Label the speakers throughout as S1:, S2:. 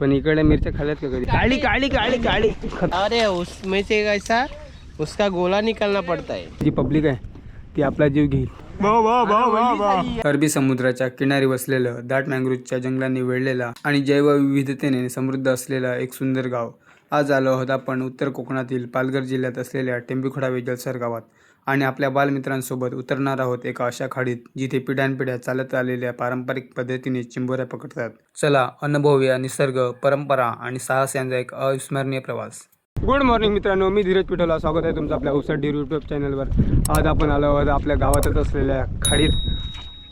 S1: पण इकडे मिरच्या खाल्ल्यात का कधी? काळी काळी काळी काळी
S2: अरे उसमें से कैसा उसका गोला निकालना पड़ता है.
S1: जी पब्लिक आहे ती आपला जीव घेईल. अरबी समुद्राच्या किनारी वसलेलं दाट मँग्रोव्हच्या जंगलांनी वेढलेला आणि जैवविविधतेने समृद्ध असलेला एक सुंदर गाव. आज आलो आहोत आपण उत्तर कोकणातील पालघर जिल्ह्यात असलेल्या टेंभुखडा वेजलसर गावात आणि आपल्या बालमित्रांसोबत उतरणार आहोत एका अशा खाडीत जिथे पिढ्यानपिढ्या चालत आलेल्या पारंपरिक पद्धतीने चिंबोऱ्या पकडतात. चला अनुभवूया निसर्ग, परंपरा आणि साहस यांचा एक अविस्मरणीय प्रवास. गुड मॉर्निंग मित्रांनो, मी धीरज पिठोला. स्वागत आहे तुमचं आपल्या उसट डेअरी यूट्यूब चॅनलवर. आज आपण आलो आहोत आपल्या गावातच असलेल्या खाडीत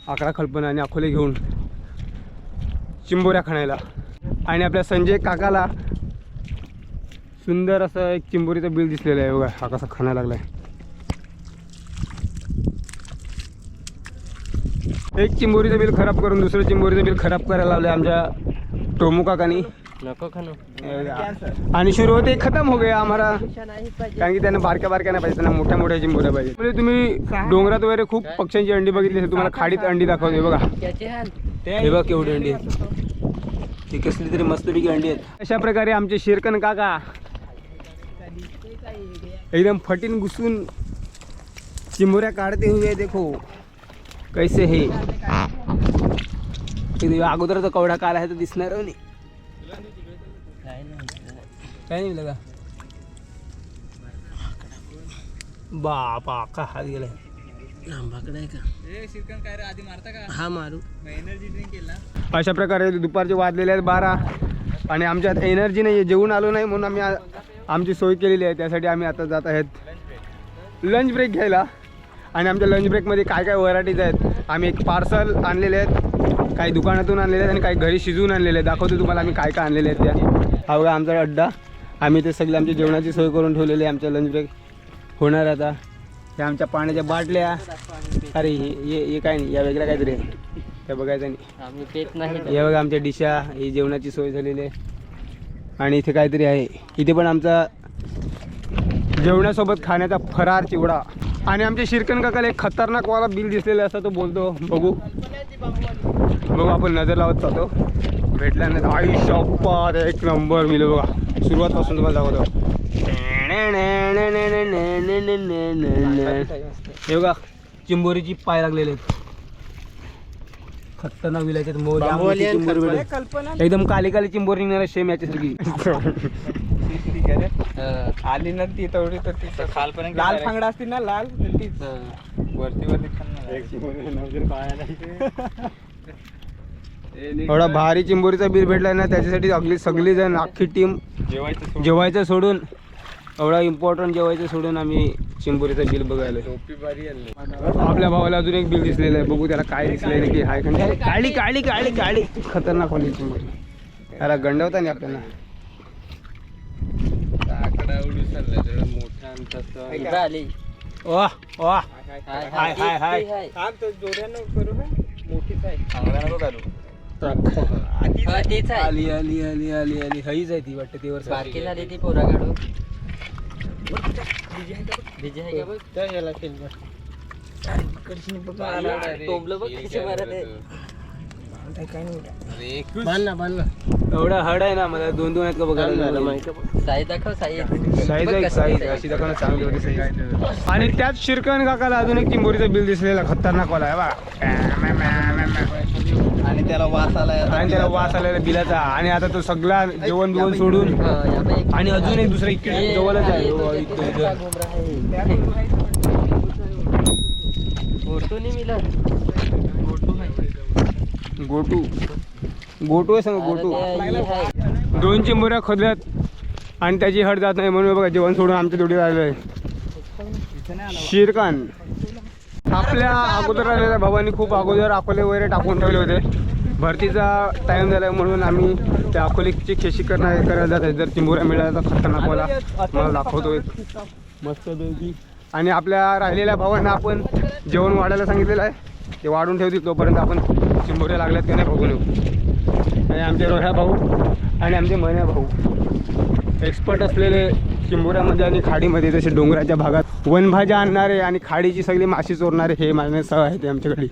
S1: आकडा खलपण आणि अकोले घेऊन चिंबोऱ्या खाण्याला. आणि आपल्या संजय काकाला सुंदर असं एक चिंबोरीचं बिल दिसलेलं आहे बघा. हा कसा खाण्याला लागलाय. एक चिंबोरीचं बिल खराब करून दुसरं चिंबोरीचं बिल खराब करायला लावलं आमच्या टोमू काकानी.
S2: नको खानो.
S1: आणि सुरू होते खतम हो गया आम्हाला, कारण की त्यांना बारक्या बारक्या नाही पाहिजे, त्यांना मोठ्या मोठ्या चिंबोऱ्या पाहिजे. म्हणजे तुम्ही डोंगरात वगैरे खूप पक्ष्यांची अंडी बघितली असेल, तुम्हाला खाडीत अंडी दाखवते बघा. हे बघा केवढी अंडी आहेत, ती कसली तरी मस्तपैकी अंडी आहेत. अशा प्रकारे आमचे शिरकन काका एकदम फटीन घुसून चिंबोऱ्या काढते हुए देखो कैसे हे. अगोदरचा कवडा काल आहे तर दिसणार नाही. काय नाही लगा बापा का हात गेलाय.
S2: आंबाकडे आहे का? शिरकन काय रे आधी मारता का? हा मारू. एनर्जी ड्रिंक केला.
S1: अशा प्रकारे दुपारचे वाजलेले आहेत 12 आणि आमच्यात एनर्जी नाही आहे. जेवून आलो नाही म्हणून आम्ही आमची सोय केलेली आहे. त्यासाठी आम्ही आता जात आहेत लंच ब्रेक घ्यायला. आणि आमच्या लंच ब्रेकमध्ये काय काय व्हरायटीज आहेत. आम्ही एक पार्सल आणलेले आहेत, काही दुकानातून आणलेले आहेत आणि काही घरी शिजवून आणलेले आहेत. दाखवतो तुम्हाला आम्ही काय काय आणलेले आहेत त्या. हा बघा आमचा अड्डा. आम्ही ते सगळे आमच्या जेवणाची सोय करून ठेवलेली आहे. आमच्या लंच ब्रेक होणार आता. हे आमच्या पाण्याच्या बाटल्या. अरे हे काय नाही, या वेगळ्या काहीतरी हे बघायचं नाही. हे बघा आमच्या डिशा, ही जेवणाची सोय झालेली आहे. आणि इथे काहीतरी आहे. इथे पण आमचा जेवणासोबत खाण्याचा फरार चिवडा. आणि आमच्या शिरकन काकाला एक खतरनाकवाला बिल दिसलेला असं तो बोलतो. बघू आपण नजर लावत जातो. भेटला नाही आई शप्पा एक नंबर मिळेल बघा. सुरुवातपासून तुम्हाला दाखवतो. हे बघा चिंबोरीची पाय लागलेले आहेत. खतरनाक विलायचे चिंबोरी, एकदम काली काली चिंबोरी निघणार शेम याच्यासारखी.
S2: आली ना ती तेवढी तर ती खालपर्यंत लाल फांगडा असतील ना, लाल तीच वरती
S1: एवढा भारी चिंबोरीचा बिल भेटला ना, त्याच्यासाठी अगदी सगळी जण अख्खी टीम जेवायचं सोडून, एवढा इम्पॉर्टंट जेवायचं सोडून आम्ही चिंबोरीचं बिल बघायला. आपल्या भावाला अजून एक बिल दिसलेलं आहे. बघू त्याला काय दिसलेलं की हाय काळी काळी काळी काळी खतरनाक वाली चिंबोरी. त्याला गंडवता नाही आपल्याला. आली आली आली आली आली हईच आहे ती वाटते. ती वर
S2: बारकी झाली ती पोरा काढून.
S1: एवढा हड आहे ना, मला दोन आहेत का बघायला.
S2: साईज दाखव,
S1: साईज अशी दाखव चांगली होती साईज. आणि त्यात शिरकन काकाला अजून एक चिंबोरीचं बिल दिसलेला खतरनाक वाला आहे बा.
S2: आणि त्याला
S1: वास आलेला बिलाचा. आणि आता तो सगळा जेवण बिवण सोडून आणि अजून एक दुसरा इकडे जवळच आहे. गोटू आहे सांग. गोटू 2 चिंबोऱ्या खोदल्यात आणि त्याची हड जात नाही म्हणून बघा जेवण सोडून आमच्या जोडी आलेलं आहे. शिरकान आपल्या अगोदर आलेल्या भावानी खूप अगोदर अकोले वगैरे टाकून ठेवले होते. भरतीचा टाइम झाला म्हणून आम्ही त्या अकोलेची खेशी करायला जात आहे. जर चिंबोऱ्या मिळाल्या तर खतरनाक मला दाखवतोय मस्त पैकी. आणि आपल्या राहिलेल्या भावांना आपण जेवण वाढायला सांगितलेलं आहे. ते वाढून ठेवतील तोपर्यंत आपण चिंबोऱ्या लागल्यात की नाही बघून येऊ. आणि आमचे रोह्या भाऊ आणि आमचे मन्या भाऊ एक्सपर्ट असलेले चिंबोऱ्यामध्ये आणि खाडीमध्ये, जसे डोंगराच्या भागात वनभाज्या आणणारे आणि खाडीची सगळी माशी चोरणारे हे माझे सह आहेत आमच्याकडे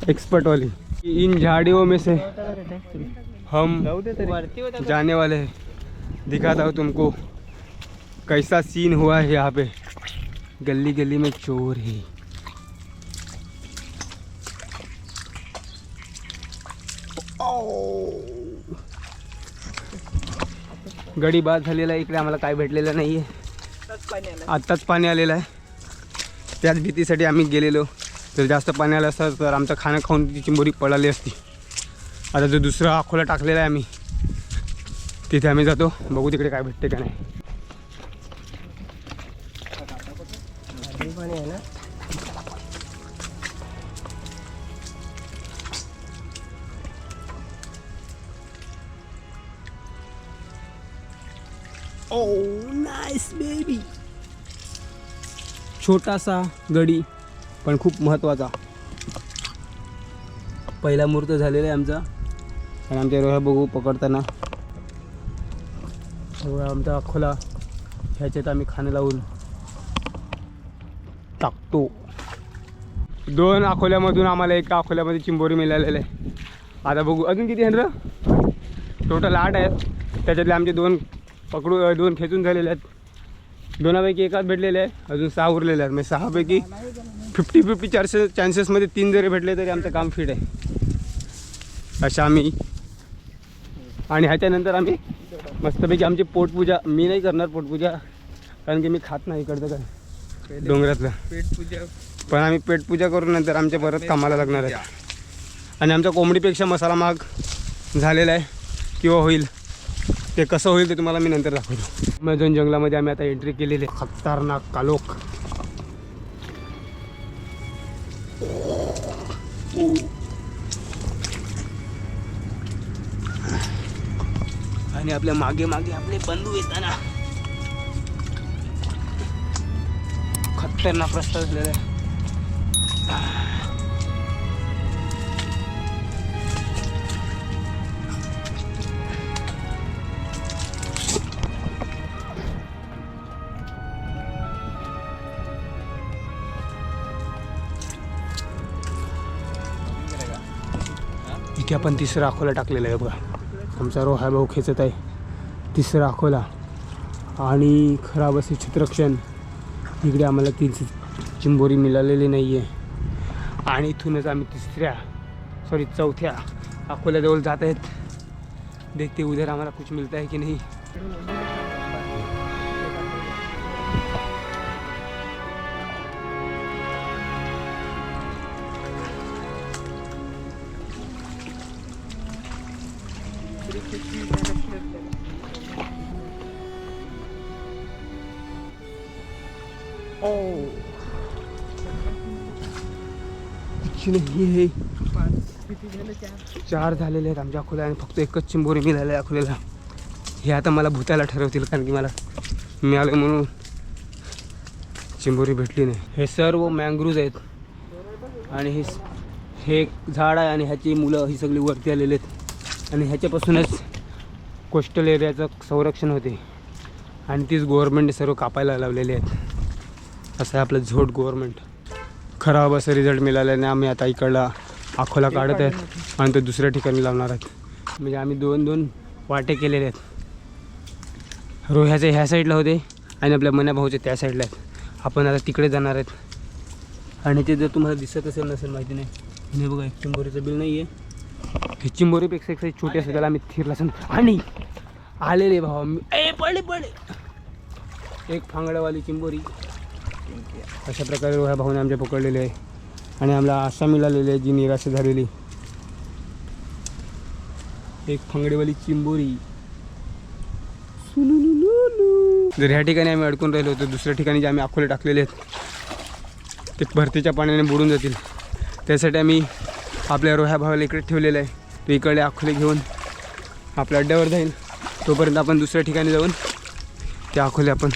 S1: एक्सपर्टवाली. इन झाडियों में से हम जाने वाले हैं, दिखाता हूँ तुमको कैसा सीन हुआ है यहाँ पे। गली गली में चोर है। गडी बाद झालेला आहे, इकडे आम्हाला काय भेटलेलं नाही आहे, आत्ताच पाणी आलेलं आहे। त्याच भीतीसाठी आम्ही गेलेलो, जर जास्त पाणी आलं असतं तर आमचं खाणं खाऊन ती चिंबोरी पळाली असती। आता जो दुसरा अकोला टाकलेला आहे आम्ही, तिथे आम्ही जातो, बघू तिकडे काय भेटते का नाही। ओह नाइस बेबी, छोटासा गडी पण खूप महत्त्वाचा। पहिला मुहूर्त झालेला आहे आमचा, आणि आमच्या रोह्या बघू पकडताना। आमचा अकोला ह्याच्यात आम्ही खाणं लावून टाकतो। 2 अकोल्यामधून आम्हाला 1 अकोल्यामध्ये चिंबोरी मिळालेलं आहे। आता बघू अजून किती आहेत रे, टोटल 8 आहेत, त्याच्यातले आमचे 2 2 खेचून झालेले आहेत। 2पैकी 1 भेटलेले आहे, अजून 6 उरलेले आहेत। म्हणजे 6पैकी 50-50 चान्सेसमध्ये 3 जरी भेटले तरी आमचं काम फिट आहे। अशा आम्ही, आणि ह्याच्यानंतर आम्ही मस्तपैकी आमची पोटपूजा, मी नाही करणार पोटपूजा कारण की मी खात नाही इकडचं काय डोंगरातलं
S2: पेटपूजा,
S1: पण आम्ही पेटपूजा करून नंतर आमच्या परत कामाला लागणार आहे। आणि आमच्या कोंबडीपेक्षा मसाला महाग झालेला आहे किंवा होईल, ते कसं होईल ते तुम्हाला मी नंतर दाखवतो। अमेझॉन जंगलामध्ये आम्ही आता एंट्री केलेली आहे। खतरनाक कालोख, आणि आपल्या मागे मागे आपले बंधू येताना खतरनाक रस्ता झालेला आहे। इथे आपण 3रा अकोला टाकलेला आहे बघा। आमचा रोहा भाऊ खेचत आहे 3रा अकोला, आणि खराब असे क्षेत्ररक्षण इकडे आम्हाला 3 चिंबोरी मिळालेली नाही आहे। आणि इथूनच आम्ही 4थ्या अकोल्याजवळ जात आहेत। देखते उधर आम्हाला कुछ मिलता है कि नहीं। हे 4 झालेले आहेत आमच्या अकोला, आणि फक्त 1च चिंबोरी मिळाली आहे अकोल्याला। हे आता मला भूताला ठरवतील, कारण की मला मिळालं म्हणून चिंबोरी भेटली नाही। हे सर्व मँग्रोव्ज आहेत, आणि हे एक झाड आहे, आणि ह्याची मुलं ही सगळी वरती आलेली आहेत, आणि ह्याच्यापासूनच कोस्टल एरियाचं संरक्षण होते, आणि तीच गव्हर्नमेंट सर्व कापायला लावलेले आहेत। असं आहे आपलं झोट गव्हर्नमेंट। खराब असं रिझल्ट मिळाल्याने आम्ही आता इकडला अकोला काढत आहेत आणि तो दुसऱ्या ठिकाणी लावणार आहेत। म्हणजे आम्ही 2 वाटे केलेले आहेत। रोह्याचे ह्या साईडला होते आणि आपल्या मन्या भाऊचे त्या साईडला आहेत। आपण आता तिकडे जाणार आहेत, आणि ते जर तुम्हाला दिसत असेल नसेल माहिती नाही, हे बघा एक चिंबोरीचं बिल नाही आहे। हे चिंबोरीपेक्षा एक साईज छोटी असते, त्याला आम्ही थिरला असं आणि आलेले भाऊ पडले एक फांगड्यावाली चिंबोरी। अशा प्रकारे रोह्या भाऊने आमच्या पकडलेले आहे, आणि आम्हाला आशा मिळालेली आहे जी निराश झालेली। एक फांगडेवाली चिंबोरी। जर ह्या ठिकाणी आम्ही अडकून राहिलो होतो, दुसऱ्या ठिकाणी जे आम्ही अकोले टाकलेले आहेत ते भरतीच्या पाण्याने बुडून जातील, त्यासाठी आम्ही आपल्या रोह्या भावाला इकडे ठेवलेलं आहे। तो इकडे अकोले घेऊन आपल्या अड्ड्यावर जाईल, तोपर्यंत आपण दुसऱ्या ठिकाणी जाऊन त्या अकोले आपण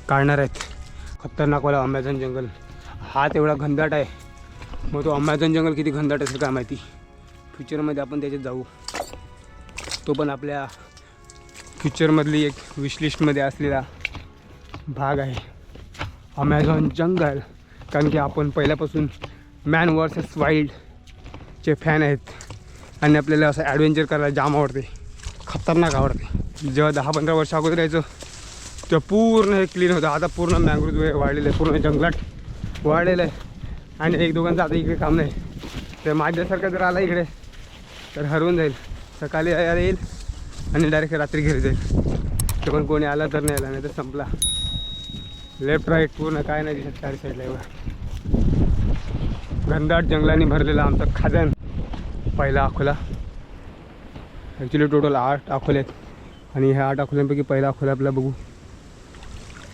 S1: काढणार आहेत। खतरनाक वाला अमेझॉन जंगल हा तेवढा घनदाट आहे, मग तो अमेझॉन जंगल किती घनदाट असेल काय माहिती। फ्युचरमध्ये आपण त्याच्यात जाऊ, तो पण आपल्या फ्युचरमधली एक विशलिस्टमध्ये असलेला भाग आहे अमेझॉन जंगल। कारण की आपण पहिल्यापासून मॅन वर्सेस वाईल्डचे फॅन आहेत, आणि आपल्याला असं ॲडव्हेंचर करायला जाम आवडते, खतरनाक आवडते. जेव्हा 10-15 वर्ष अगोदर यायचो तेव्हा पूर्ण हे क्लीन होतं. आता पूर्ण मँग्रोव्ज वगैरे वाढलेलं आहे, पूर्ण जंगलात वाढलेलं आहे. आणि एक दोघांचं आता इकडे काम नाही. तर माझ्यासारखं जर आला इकडे तर हरवून जाईल. सकाळी यायला येईल आणि डायरेक्ट रात्री घरी जाईल. तर पण कोणी आला तर नाही आला, नाही तर संपला. लेफ्ट राईट पूर्ण काय नाही दिसत चारी साईडला. एवढा घनदाट जंगलांनी भरलेला आमचा खजान पहिला अकोला. ॲक्च्युली टोटल 8 अकोले आहेत आणि ह्या 8 अकोल्यांपैकी पहिला अकोला आपला बघू.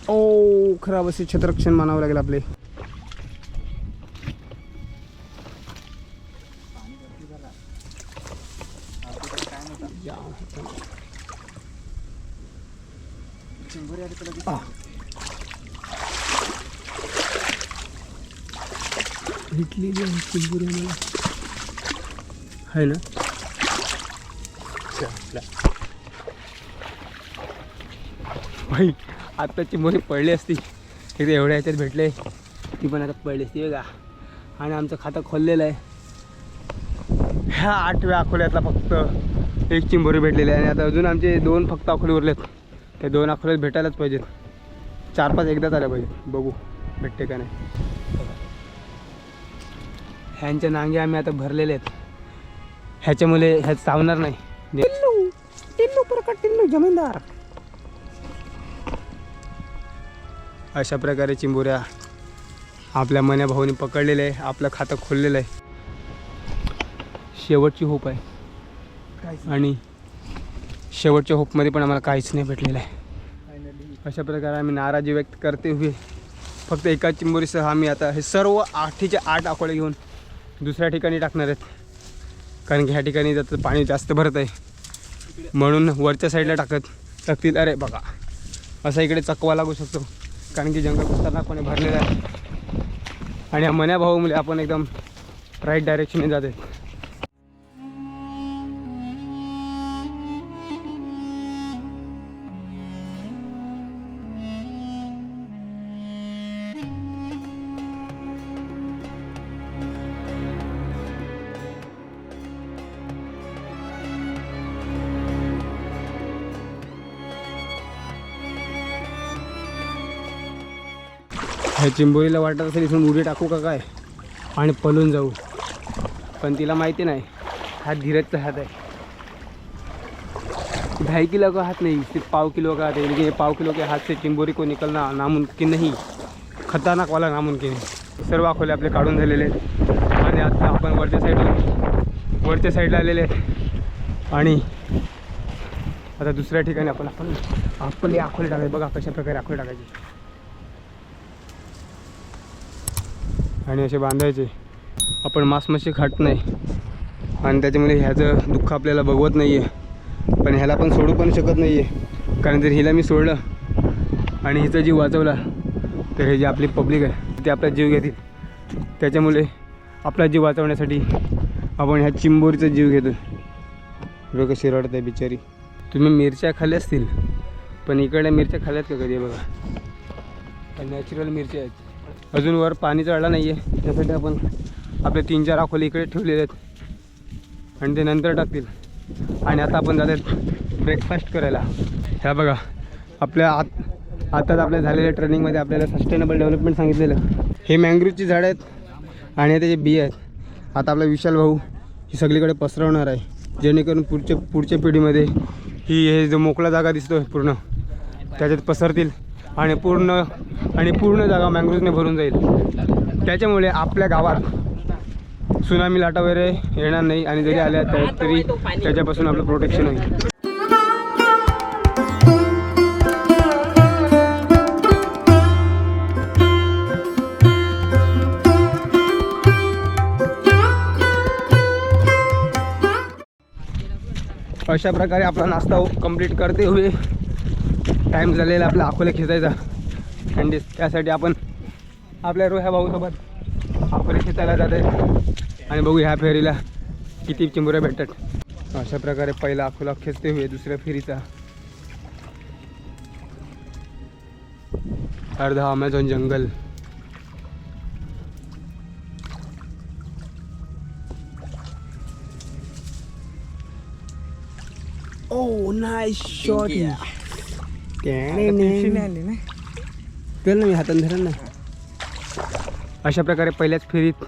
S1: ओ खराब असे क्षेत्ररक्षण मानावं लागेल आपले. आहे ना भाई, आता चिंबोरी पडली असती तिथे एवढ्या ह्याच्यात भेटले, ती पण आता पडली असती बघा. आणि आमचं खातं खोललेलं आहे. ह्या 8व्या अकोल्यातला फक्त एक चिंबोरी भेटलेली आहे आणि आता अजून आमचे 2 फक्त अकोले उरलेत. त्या 2 अकोल्यात भेटायलाच पाहिजेत. 4-5 एकदाच आल्या पाहिजे. बघू भेटते का नाही. ह्यांच्या नांगे आम्ही आता भरलेले आहेत. ह्याच्यामुळे ह्यात चावणार नाही. टिल्लू प्रकट टिल्लू जमीनदार. अशा प्रकारे चिंबोऱ्या आपल्या मन्या भाऊनी पकडलेलं आहे. आपलं खातं खोललेलं आहे. शेवटची होप आहे आणि शेवटच्या होपमध्ये पण आम्हाला काहीच नाही भेटलेलं आहे. अशा प्रकारे आम्ही नाराजी व्यक्त करते हुए फक्त एका चिंबोरीसह आम्ही आता हे सर्व 8चे 8 अकोले घेऊन दुसऱ्या ठिकाणी टाकणार आहेत. कारण की ह्या ठिकाणी त्याचं पाणी जास्त भरत आहे म्हणून वरच्या साईडला टाकतील. अरे बघा असा इकडे चकवा लागू शकतो कारण की जंगल खतरनाकपणे भरलेलं आहे. आणि या मन्या भाऊमुळे आपण एकदम राईट डायरेक्शनने जाते. ह्या चिंबोरीला वाटत असेल इथून उडी टाकू का काय आणि पळून जाऊ, पण तिला माहिती नाही हा धीरजचा हात आहे. 2.5 किलो का हाथ नहीं, सिर्फ 1/4 किलो का हाथ है. लेकिन ये 1/4 किलो के हाथ से चिंबोरी को निकलना नामुमकिन नहीं, खतरनाक वाला नामुमकिन है. सर्व अकोले आपले काढून झालेले आहेत आणि आता आपण वरच्या साईडला आलेले आहेत. आणि आता दुसऱ्या ठिकाणी आपण आपले अकोले टाकायचे. बघा कशा प्रकारे अकोले टाकायचे आणि असे बांधायचे. आपण मांसमाशी खात नाही आणि त्याच्यामुळे ह्याचं दुःख आपल्याला बघवत नाही आहे, पण ह्याला पण सोडू पण शकत नाही आहे. कारण जर हिला मी सोडलं आणि हिचा जीव वाचवला तर हे जे आपली पब्लिक आहे ते आपला जीव घेतील. त्याच्यामुळे आपला जीव वाचवण्यासाठी आपण ह्या चिंबोरीचा जीव घेतो. बघा कशी रडत आहे बिचारी. तुम्ही मिरच्या खाल्ल्या असतील पण इकडे मिरच्या खाल्ल्यात का कधी? बघा नॅचरल मिरच्या आहेत. अजून वर पाणी चढला नाही आहे त्यासाठी आपण आपले 3-4 अकोले इकडे ठेवलेले आहेत आणि ते नंतर टाकतील. आणि आता आपण जातात ब्रेकफास्ट करायला. ह्या बघा आपल्या आताच आपल्या झालेल्या ट्रेनिंगमध्ये आपल्याला सस्टेनेबल डेव्हलपमेंट सांगितलेलं. हे मँग्रोवची झाडं आहेत आणि त्याचे बिया आहेत. आता आपला विशाल भाऊ ही सगळीकडे पसरवणार आहे जेणेकरून पुढच्या पिढीमध्ये हे जो मोकळा जागा दिसतो पूर्ण त्याच्यात पसरतील आणि पूर्ण जागा मँग्रोव्जने भरून जाईल. त्याच्यामुळे आपल्या गावात सुनामी लाटा वगैरे येणार नाही आणि जरी आल्या तरी त्याच्यापासून आपलं प्रोटेक्शन होईल. अशा प्रकारे आपला नाश्ता कंप्लीट करते हुए टाईम झालेला आपला अकोले खेचायचा आणि त्यासाठी आपण आपल्या रोह्या भाऊसोबत अकोले खेचायला जाते आणि बघू ह्या फेरीला किती चिंबोऱ्या भेटतात. अशा प्रकारे पहिला अकोला खेचते हुए दुसऱ्या फेरीचा अर्धा अमेझॉन जंगल. Oh nice shot.
S2: आली ना.
S1: त्याला मी हाताने धरण ना. अशा प्रकारे पहिल्याच फेरीत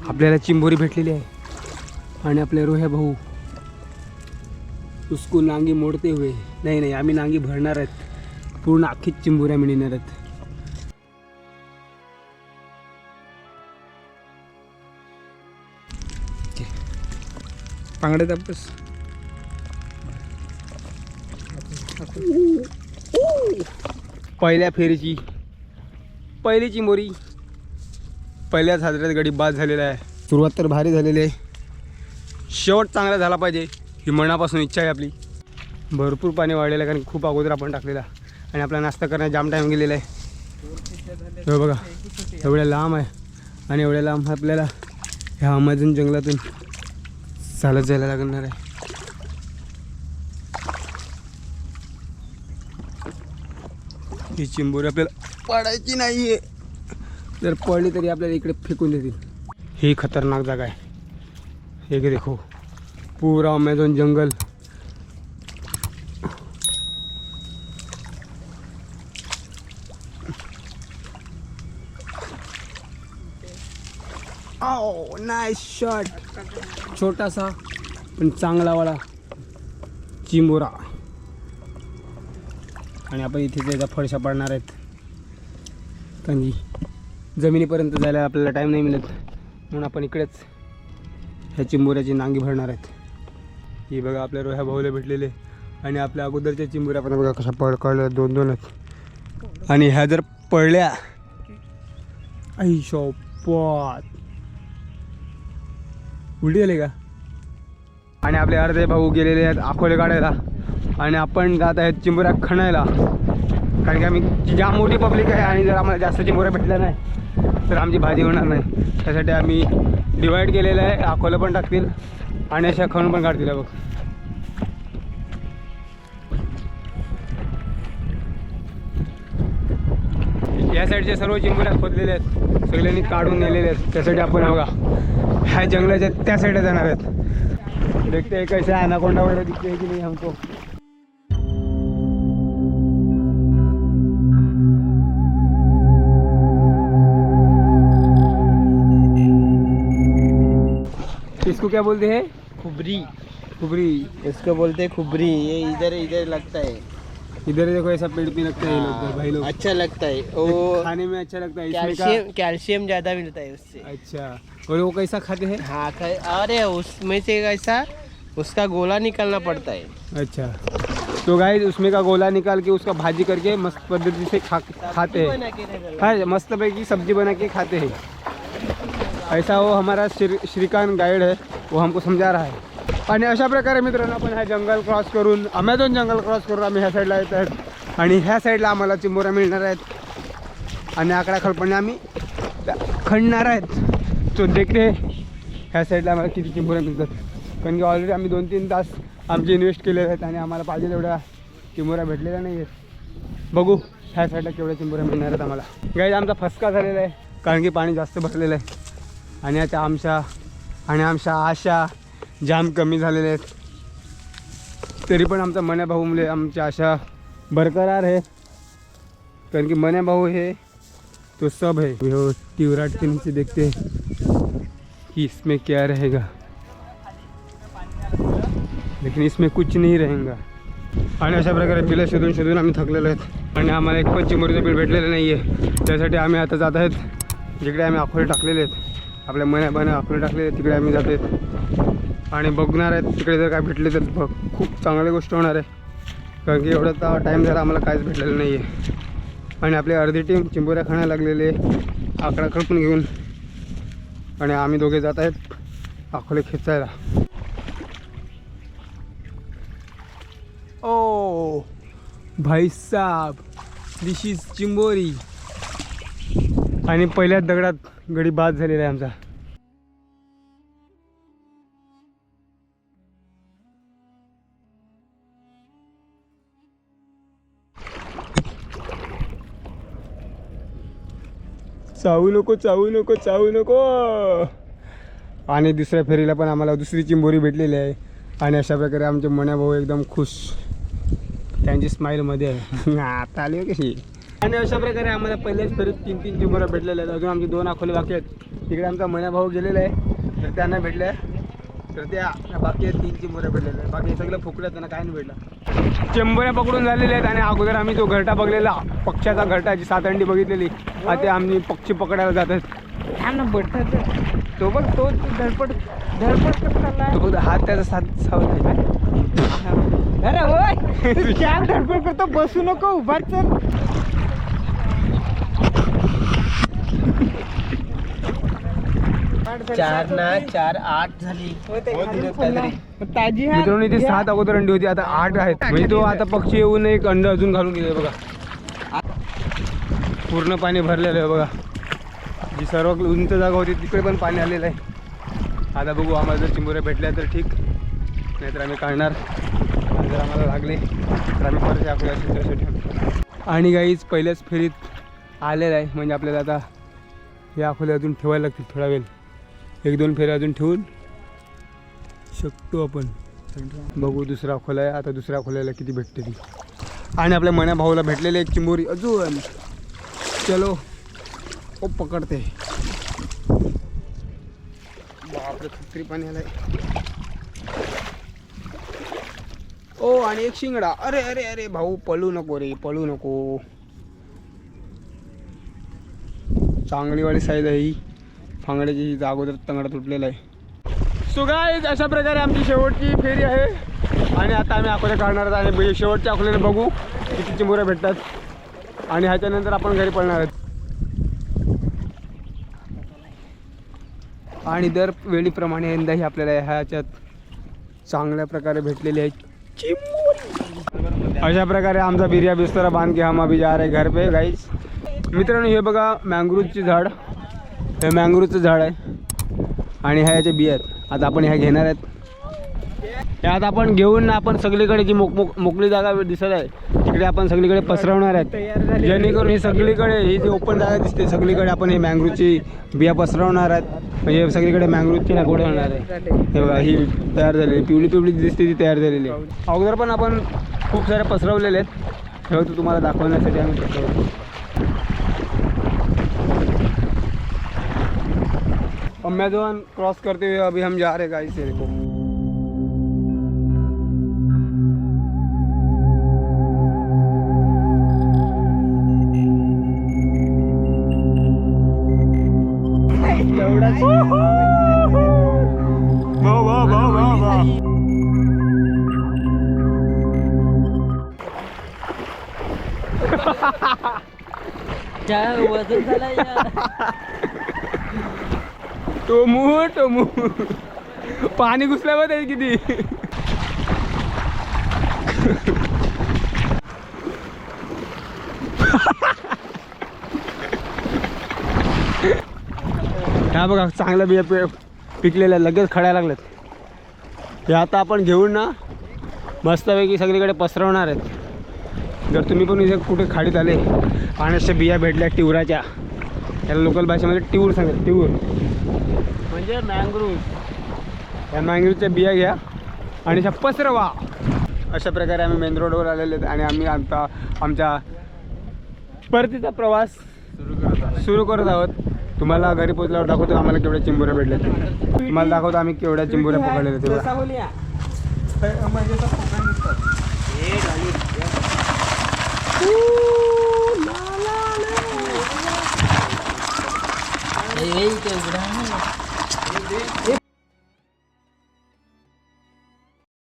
S1: आपल्याला चिंबोरी भेटलेली आहे. आणि आपले रोह्या भाऊ उसको नांगी मोडते हुए. नाही आम्ही नांगी भरणार आहेत. पूर्ण अख्खीच चिंबोऱ्या मिळणार आहेत.
S2: पांगडे तापस.
S1: पहिल्या फेरीची पहिली चिंबोरी पहिल्याच हादऱ्यात गडी बाद झालेला आहे. सुरुवात तर भारी झालेली आहे. शेवट चांगला झाला पाहिजे ही मनापासून इच्छा आहे आपली. भरपूर पाणी वाढलेलं आहे कारण खूप अगोदर आपण टाकलेला आणि आपला नाश्ता करण्यात जाम टाईम गेलेला आहे. हे बघा एवढ्या लांब आहे आणि एवढ्या लांब आपल्याला ह्या अमेझॉन जंगलातून चालत जायला लागणार आहे. ही चिंबोरी आपल्याला पडायची नाही आहे. जर पडली तरी आपल्याला इकडे फेकून देतील. ही खतरनाक जागा आहे. एक देखो पूरा अमेझॉन जंगल. Oh nice shot. छोटासा पण चांगलावाला चिंबोरा. आणि आपण इथे त्याचा फडशा पाडणार आहेत कारण की जमिनीपर्यंत जायला आपल्याला टाईम नाही मिळत म्हणून आपण इकडेच ह्या चिंबोऱ्याची नांगी भरणार आहेत. ही बघा आपल्या रोह्या भाऊला भेटलेले आणि आपल्या अगोदरच्या चिंबोऱ्या पण बघा कशा पडकळल्या. 2-2 आहेत आणि ह्या जर पडल्या आई शोपात उलटी झाली का. आणि आपले अर्धे भाऊ गेलेले आहेत अकोले काढायला आणि आपण जात आहेत चिंबोऱ्या खणायला कारण की आम्ही जाम मोठी पब्लिक आहे आणि जर आम्हाला जास्त चिंबोऱ्या भेटल्या नाही तर आमची भाजी होणार नाही. त्यासाठी आम्ही डिवाईड केलेलं आहे. अकोले पण टाकतील आणि अशा खणून पण काढतील. बघ या साईडचे सर्व चिंबोऱ्या खोदलेले आहेत. सगळ्यांनी काढून नेलेले आहेत. त्यासाठी आपण बघा ह्या जंगलाच्या त्या साईडला जाणार आहेत. देखते हैं कैसे एनाकोंडा वगैरह दिखते हैं कि नहीं हमको. इसको क्या बोलते हैं.
S2: खुबरी.
S1: खुबरी.
S2: इसको बोलते हैं खुबरी. ये इधर लगता है.
S1: इधर देखो ऐसा पेड़ भी लगता है. लोग भाई लोग
S2: अच्छा लगता है वो.
S1: खाने में अच्छा लगता है. इसमें
S2: कैल्शियम ज्यादा मिलता है उससे.
S1: अच्छा. और वो कैसा खाते हैं.
S2: हाँ अरे उसमें से कैसा उसका गोला निकालना पड़ता है.
S1: अच्छा तो गाइस उसमें का गोला निकाल के उसका भाजी करके मस्त पद्धति से खाते हैं. हाँ मस्त पैकी सब्जी बना के खाते हैं. ऐसा वो हमारा श्रीकांत गाइड है वो हमको समझा रहा है. आणि अशा प्रकारे मित्रांनो आपण ह्या जंगल क्रॉस करून अमेझॉन जंगल क्रॉस करून आम्ही ह्या साईडला येत आहेत आणि ह्या साईडला आम्हाला चिंबोऱ्या मिळणार आहेत आणि आकडा खळपणे आम्ही खणणार आहेत. तो देखते ह्या साईडला आम्हाला किती चिंबोऱ्या मिळतात कारण की ऑलरेडी आम्ही 2-3 तास आमचे इन्व्हेस्ट केलेले आहेत आणि आम्हाला पाहिजे तेवढ्या चिंबोऱ्या भेटलेल्या नाही आहेत. बघू ह्या साईडला केवढ्या चिंबोऱ्या मिळणार आहेत आम्हाला. गाईज आमचा फसका झालेला आहे कारण की पाणी जास्त भरलेलं आहे आणि आता आमच्या आशा जाम कमी झालेल्या आहेत. तरी पण आमचा मन्या भाऊ मुले आमच्या आशा बरकरार आहे कारण की मन्या भाऊ हे तो सब है. वो ट्यूराट के नीचे देखते हैं कि इसमें क्या रहेगा लेकिन इसमें कुछ नहीं रहेगा. आणि अशा प्रकारे बिलं शोधून आम्ही थकलेलो आहेत आणि आम्हाला एक पण चिंबोरीचं बिल भेटलेलं नाही आहे. त्यासाठी आम्ही आता जात आहेत जिकडे आम्ही अकोले टाकलेले आहेत. आपल्या मन्या अकोले टाकलेले आहेत तिकडे आम्ही जात आहेत आणि बघणार आहेत. तिकडे जर काय भेटले तर खूप चांगली गोष्ट होणार आहे कारण की एवढा टाईम झाला आम्हाला काहीच भेटलेलं नाही आहे. आणि आपली अर्धी टीम चिंबोऱ्या खाण्याला लागलेली आहे आकडा खळपून घेऊन आणि आम्ही दोघे जात आहेत अकोले खेचायला. ओ भाई साहब दिस इज चिंबोरी. आणि पहिल्याच दगडात गडी बाद झालेला आहे आमचा. चावू नको. आणि दुसऱ्या फेरीला पण आम्हाला दुसरी चिंबोरी भेटलेली आहे आणि अशा प्रकारे आमचे मण्या भाऊ एकदम खुश, त्यांची स्माईलमध्ये आहे. आता आली हो कशी. आणि अशा प्रकारे आम्हाला पहिल्याच फेरीत 3 चिंबोऱ्या भेटलेल्या आहेत. अजून आमचे 2 अकोले बाकी आहेत. तिकडे आमचा मण्या भाऊ गेलेला आहे, तर त्यांना भेटल्या, तर त्या बाकी आहेत 3 चिंबोऱ्या भेटलेल्या आहेत. बाकी सगळं फुकल्या, त्यांना काय नाही भेटलं. चिंबोऱ्या पकडून झालेल्या आहेत. आणि अगोदर आम्ही तो घरटा बघलेला, पक्ष्याचा घरटा, जी 7 अंडी बघितलेली, आता आम्ही पक्षी पकडायला जातात. तो बघ, तो धडपड करतो, बघ हात त्याचा सावध आहे.
S2: अरे होय, तू क्या धडपड करतो, बसू नको, उभाच चल.
S3: 4 ना 4 8 झाली.
S2: ताजी आहे
S1: मित्रांनो, इथे 7 अगोदर अंडी होती, आता 8 आहेत. म्हणजे तो आता पक्षी येऊन एक अंड अजून घालून गेले बघा. पूर्ण पाणी भरलेलं आहे बघा. जी सर्व उंच जागा होती तिकडे पण पाणी आलेलं आहे. आता बघू, आम्हाला जर चिंबोऱ्या भेटल्या तर ठीक, नाहीतर आम्ही काढणार. आणि जर आम्हाला लागले तर आम्ही परत आपल्या चित्रासाठी. आणि गाईच पहिल्याच फेरीत आलेलं आहे, म्हणजे आपल्याला आता हे अकोले अजून ठेवायला लागतील थोडा वेळ. 1-2 फेऱ्या अजून ठेवून शकतो आपण. बघू दुसरा अकोला आहे, आता दुसऱ्या अकोल्याला किती भेटते ती. आणि आपल्या मण्या भाऊला भेटलेले एक चिंबोरी अजून. चलो ओ पकडते. बापरे, खत्री पाणी आलाय. ओ आणि एक शिंगडा. अरे अरे अरे भाऊ, पळू नको रे, पळू नको. चांगलीवाली साईज आहे ही फांगड्याची. ही अगोदर तंगडा तुटलेला आहे. सो गाईज, अशा प्रकारे आमची शेवटची फेरी आहे. आणि आता आम्ही अकोले काढणार आहोत. आणि शेवटच्या अकोल्याने बघू किती चिंबोऱ्या भेटतात. आणि ह्याच्यानंतर आपण घरी पळणार आहोत. आणि दर वेळीप्रमाणे यंदाही आपल्याला ह्याच्यात चांगल्या प्रकारे भेटलेली आहे चिंबोरी. अशा प्रकारे आमचा बिर्या बिस्तरा बांध के हम अभी जा रहे घर पे गाईज. मित्रांनो, हे बघा मँग्रोवची झाड, हे मँग्रोवचं झाड आहे. आणि ह्या याच्या बिया आहेत. आता आपण ह्या घेणार आहेत. ह्या आता आपण घेऊन आपण सगळीकडे जी मोकळी जागा दिसत आहे तिकडे आपण सगळीकडे पसरवणार आहेत. जेणेकरून ही सगळीकडे ही जी ओपन जागा दिसते सगळीकडे आपण हे मँग्रोवची बिया पसरवणार आहेत. म्हणजे सगळीकडे मँग्रोवची लागवड होणार आहे. हे बघा, ही तयार झालेली पिवळी पिवळी दिसते, ती तयार झालेली आहे. अगोदर पण आपण खूप सारे पसरवलेले आहेत. ठेवतो तुम्हाला दाखवण्यासाठी आम्ही पसरवतो. अमेज़न क्रॉस करते हुए अभी हम जा रहे हैं गाइस. देखो वाह वाह वाह वाह.
S3: क्या वजन झाला यार.
S1: टोमू पाणी घुसल्यावर आहे किती. ह्या बघा, चांगल्या बिया पिकलेल्या लगेच खडायला लागल्यात. हे आता आपण घेऊन ना मस्तपैकी सगळीकडे पसरवणार आहेत. जर तुम्ही पण इथे कुठे खाडीत आले आणि अशा बिया भेटल्या टिवराच्या, त्याला लोकल भाषेमध्ये टिवूर सांगतात. टिवूर म्हणजे मँग्रोव्ह. या मँग्रोवच्या बिया घ्या आणि त्या पसरवा. अशा प्रकारे आम्ही मेन रोडवर आलेले आहेत. आणि आम्ही आता आमच्या परतीचा प्रवास सुरू करत आहोत. तुम्हाला घरी पोहोचल्यावर दाखवतो आम्हाला केवढ्या चिंबोऱ्या भेटल्या. तुम्हाला दाखवतो आम्ही केवढ्या चिंबोऱ्या पकडलेल्या तेव्हा.